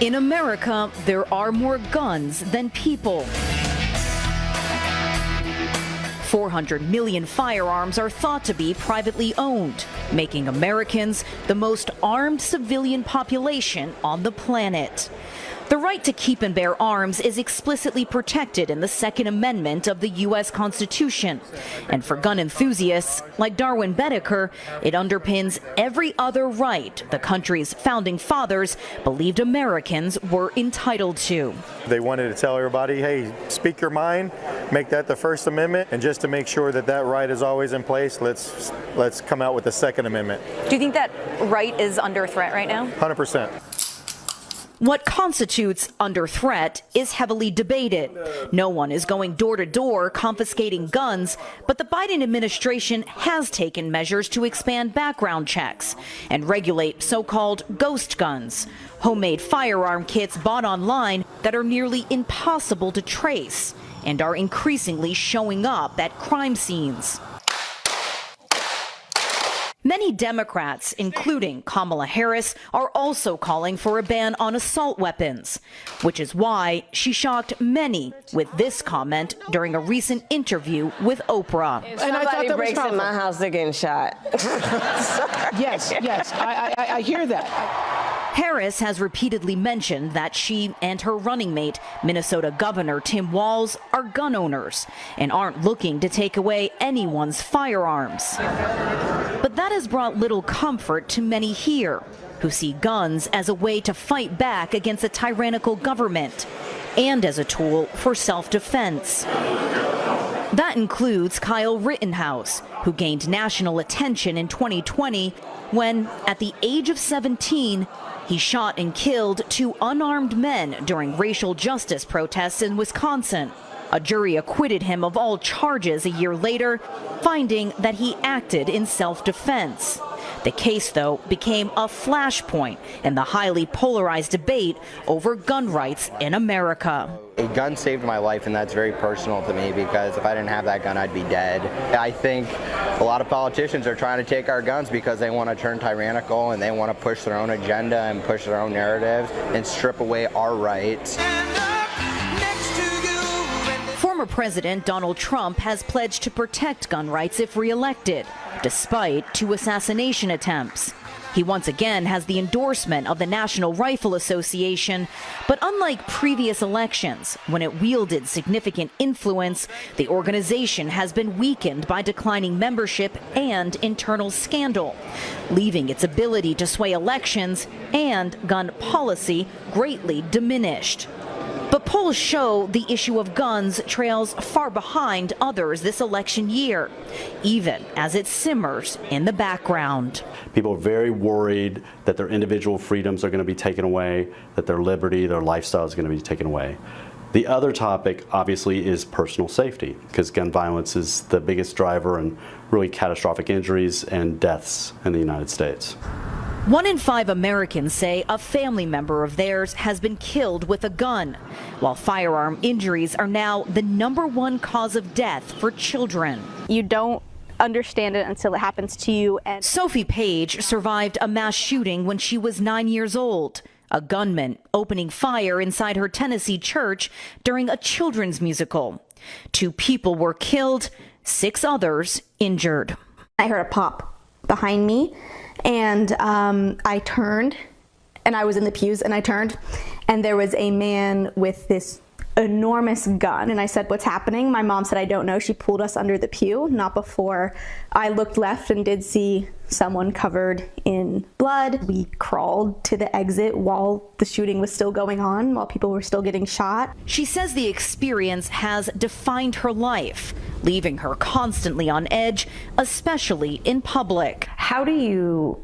In America, there are more guns than people. 400 million firearms are thought to be privately owned, making Americans the most armed civilian population on the planet. The right to keep and bear arms is explicitly protected in the Second Amendment of the U.S. Constitution. And for gun enthusiasts like Darwin Bedecker, it underpins every other right the country's founding fathers believed Americans were entitled to. They wanted to tell everybody, hey, speak your mind, make that the First Amendment, and just to make sure that that right is always in place, let's come out with the Second Amendment. Do you think that right is under threat right now? 100%. What constitutes under threat is heavily debated. No one is going door to door confiscating guns, but the Biden administration has taken measures to expand background checks and regulate so-called ghost guns, homemade firearm kits bought online that are nearly impossible to trace and are increasingly showing up at crime scenes. Many Democrats, including Kamala Harris, are also calling for a ban on assault weapons, which is why she shocked many with this comment during a recent interview with Oprah. If somebody breaks in my house, they're getting shot. Yes, I hear that. Harris has repeatedly mentioned that she and her running mate, Minnesota Governor Tim Walz, are gun owners and aren't looking to take away anyone's firearms. But that has brought little comfort to many here, who see guns as a way to fight back against a tyrannical government and as a tool for self-defense. That includes Kyle Rittenhouse, who gained national attention in 2020 when, at the age of 17, he shot and killed two unarmed men during racial justice protests in Wisconsin. A jury acquitted him of all charges a year later, finding that he acted in self-defense. The case, though, became a flashpoint in the highly polarized debate over gun rights in America. A gun saved my life, and that's very personal to me because if I didn't have that gun, I'd be dead. I think a lot of politicians are trying to take our guns because they want to turn tyrannical and they want to push their own agenda and push their own narrative and strip away our rights. Former President Donald Trump has pledged to protect gun rights if reelected, despite 2 assassination attempts. He once again has the endorsement of the National Rifle Association, but unlike previous elections, when it wielded significant influence, the organization has been weakened by declining membership and internal scandal, leaving its ability to sway elections and gun policy greatly diminished. But polls show the issue of guns trails far behind others this election year, even as it simmers in the background. People are very worried that their individual freedoms are going to be taken away, that their liberty, their lifestyle is going to be taken away. The other topic, obviously, is personal safety, because gun violence is the biggest driver in really catastrophic injuries and deaths in the United States. 1 in 5 Americans say a family member of theirs has been killed with a gun, while firearm injuries are now the #1 cause of death for children. You don't understand it until it happens to you. And Sophie Page survived a mass shooting when she was 9 years old. A gunman opening fire inside her Tennessee church during a children's musical. 2 people were killed, 6 others injured. I heard a pop behind me. And I turned, and I was in the pews, and I turned, and there was a man with this enormous gun. And I said, "What's happening?" My mom said, "I don't know." She pulled us under the pew, not before I looked left and did see someone covered in blood. We crawled to the exit while the shooting was still going on, while people were still getting shot. She says the experience has defined her life, leaving her constantly on edge, especially in public. How do you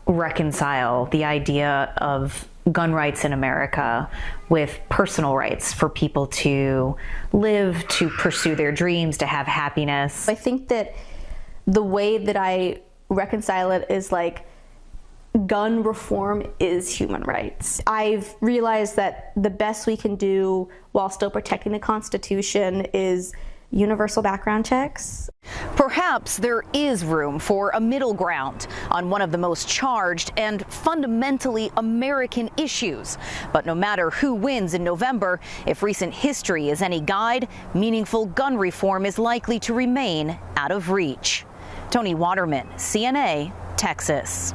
reconcile the idea of gun rights in America with personal rights for people to live, to pursue their dreams, to have happiness? I think that the way that I reconcile it is like gun reform is human rights. I've realized that the best we can do while still protecting the Constitution is universal background checks. Perhaps there is room for a middle ground on one of the most charged and fundamentally American issues. But no matter who wins in November, if recent history is any guide, meaningful gun reform is likely to remain out of reach. Toni Waterman, CNA, Texas.